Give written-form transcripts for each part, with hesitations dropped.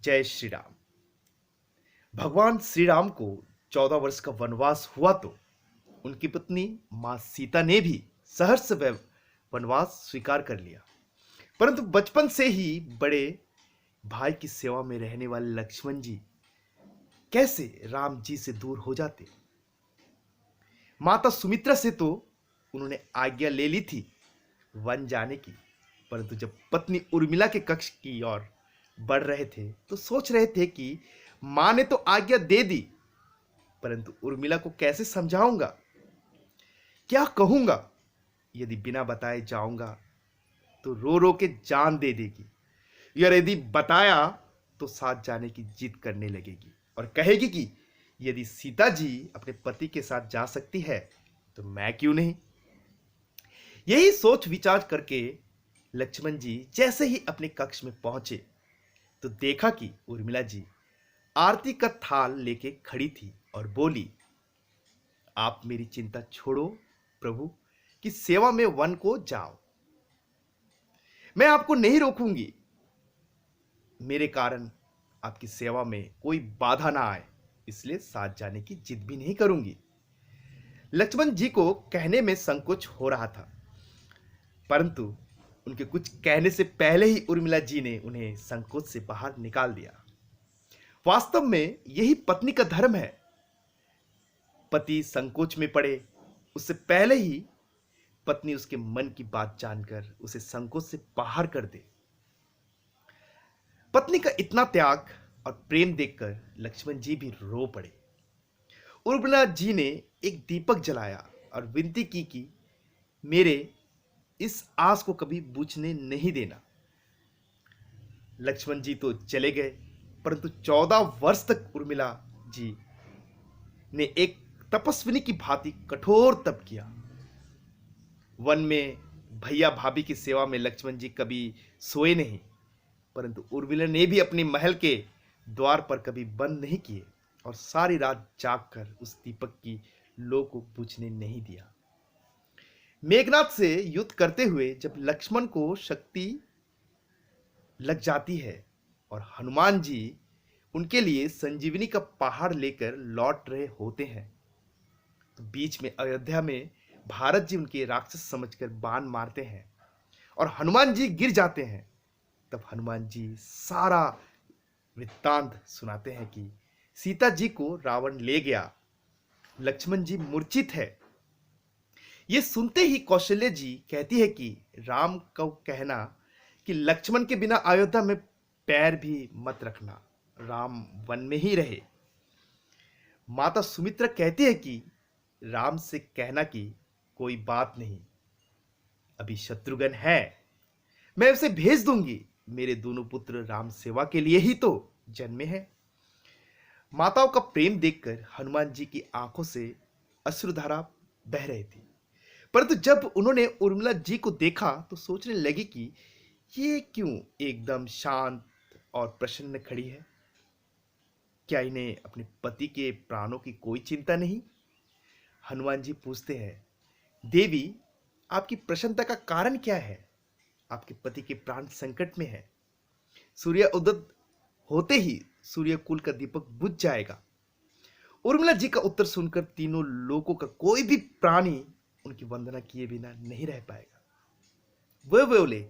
जय श्री राम। भगवान श्री राम को 14 वर्ष का वनवास हुआ तो उनकी पत्नी मां सीता ने भी सहर्ष वनवास स्वीकार कर लिया। परंतु बचपन से ही बड़े भाई की सेवा में रहने वाले लक्ष्मण जी कैसे राम जी से दूर हो जाते। माता सुमित्रा से तो उन्होंने आज्ञा ले ली थी वन जाने की, परंतु जब पत्नी उर्मिला के कक्ष की ओर बढ़ रहे थे तो सोच रहे थे कि मां ने तो आज्ञा दे दी, परंतु उर्मिला को कैसे समझाऊंगा, क्या कहूंगा। यदि बिना बताए जाऊंगा तो रो रो के जान दे देगी, या यदि बताया तो साथ जाने की जिद करने लगेगी और कहेगी कि यदि सीता जी अपने पति के साथ जा सकती है तो मैं क्यों नहीं। यही सोच विचार करके लक्ष्मण जी जैसे ही अपने कक्ष में पहुंचे तो देखा कि उर्मिला जी आरती का थाल लेके खड़ी थी और बोली, आप मेरी चिंता छोड़ो प्रभु की सेवा में वन को जाओ, मैं आपको नहीं रोकूंगी। मेरे कारण आपकी सेवा में कोई बाधा ना आए, इसलिए साथ जाने की जिद भी नहीं करूंगी। लक्ष्मण जी को कहने में संकोच हो रहा था, परंतु उनके कुछ कहने से पहले ही उर्मिला जी ने उन्हें संकोच से बाहर निकाल दिया। वास्तव में यही पत्नी का धर्म है। पति संकोच में पड़े उससे पहले ही पत्नी उसके मन की बात जानकर उसे संकोच से बाहर कर दे। पत्नी का इतना त्याग और प्रेम देखकर लक्ष्मण जी भी रो पड़े। उर्मिला जी ने एक दीपक जलाया और विनती की कि मेरे इस आस को कभी बुझने नहीं देना। लक्ष्मण जी तो चले गए, परंतु 14 वर्ष तक उर्मिला जी ने एक तपस्विनी की भांति कठोर तप किया। वन में भैया भाभी की सेवा में लक्ष्मण जी कभी सोए नहीं, परंतु उर्मिला ने भी अपने महल के द्वार पर कभी बंद नहीं किए और सारी रात जागकर उस दीपक की लो को बुझने नहीं दिया। मेघनाथ से युद्ध करते हुए जब लक्ष्मण को शक्ति लग जाती है और हनुमान जी उनके लिए संजीवनी का पहाड़ लेकर लौट रहे होते हैं तो बीच में अयोध्या में भारत जी उनके राक्षस समझकर बाण मारते हैं और हनुमान जी गिर जाते हैं। तब हनुमान जी सारा वृत्तांत सुनाते हैं कि सीता जी को रावण ले गया, लक्ष्मण जी मूर्छित है। यह सुनते ही कौशल्य जी कहती है कि राम को कहना कि लक्ष्मण के बिना अयोध्या में पैर भी मत रखना, राम वन में ही रहे। माता सुमित्रा कहती है कि राम से कहना कि कोई बात नहीं, अभी शत्रुघ्न है, मैं उसे भेज दूंगी, मेरे दोनों पुत्र राम सेवा के लिए ही तो जन्मे हैं। माताओं का प्रेम देखकर हनुमान जी की आंखों से अश्रुधारा बह रही थी, परंतु जब उन्होंने उर्मिला जी को देखा तो सोचने लगी कि ये क्यों एकदम शांत और प्रसन्न खड़ी है, क्या इन्हें अपने पति के प्राणों की कोई चिंता नहीं। हनुमान जी पूछते हैं, देवी आपकी प्रसन्नता का कारण क्या है, आपके पति के प्राण संकट में है, सूर्य उदय होते ही सूर्य कुल का दीपक बुझ जाएगा। उर्मिला जी का उत्तर सुनकर तीनों लोगों का कोई भी प्राणी उनकी वंदना किए बिना नहीं रह पाएगा। वह बोले,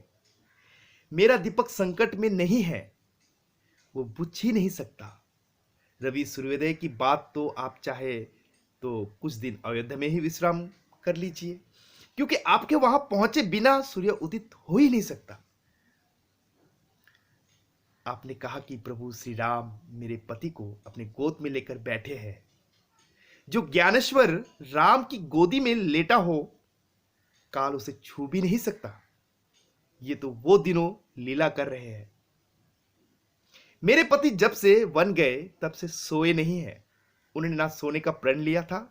मेरा दीपक संकट में नहीं है, वो बुझ ही नहीं सकता। रवि सूर्योदय की बात तो आप चाहे तो कुछ दिन अयोध्या में ही विश्राम कर लीजिए, क्योंकि आपके वहां पहुंचे बिना सूर्य उदित हो ही नहीं सकता। आपने कहा कि प्रभु श्री राम मेरे पति को अपने गोद में लेकर बैठे हैं। जो ज्ञानेश्वर राम की गोदी में लेटा हो, काल उसे छू भी नहीं सकता। ये तो वो दिनों लीला कर रहे हैं। मेरे पति जब से वन गए तब से सोए नहीं हैं। उन्होंने ना सोने का प्रण लिया था,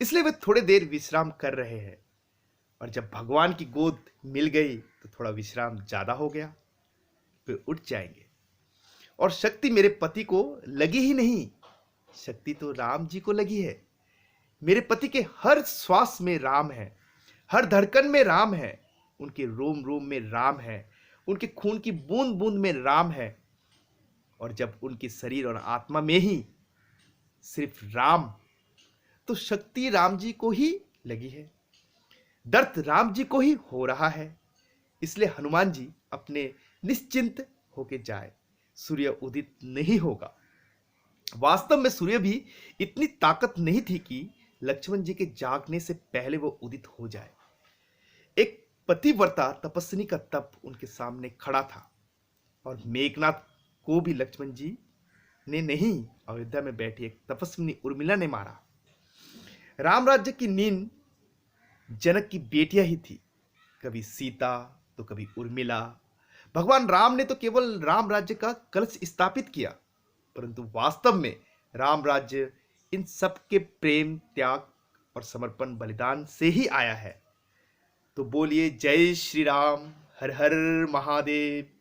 इसलिए वे थोड़ी देर विश्राम कर रहे हैं, और जब भगवान की गोद मिल गई तो थोड़ा विश्राम ज्यादा हो गया, वे उठ जाएंगे। और शक्ति मेरे पति को लगी ही नहीं, शक्ति तो राम जी को लगी है। मेरे पति के हर श्वास में राम है, हर धड़कन में राम है, उनके रोम रोम में राम है, उनके खून की बूंद बूंद में राम है। और जब उनके शरीर और आत्मा में ही सिर्फ राम, तो शक्ति राम जी को ही लगी है, दर्द राम जी को ही हो रहा है। इसलिए हनुमान जी अपने निश्चिंत होके जाए, सूर्य उदित नहीं होगा। वास्तव में सूर्य भी इतनी ताकत नहीं थी कि लक्ष्मण जी के जागने से पहले वो उदित हो जाए। एक पतिव्रता तपस्विनी का तप उनके सामने खड़ा था और मेघनाथ को भी लक्ष्मण जी ने नहीं, अयोध्या में बैठी एक तपस्विनी उर्मिला ने मारा। राम राज्य की नींद जनक की बेटियां ही थी, कभी सीता तो कभी उर्मिला। भगवान राम ने तो केवल राम राज्य का कलश स्थापित किया, परंतु वास्तव में राम राज्य इन सब के प्रेम, त्याग और समर्पण, बलिदान से ही आया है। तो बोलिए जय श्री राम, हर हर महादेव।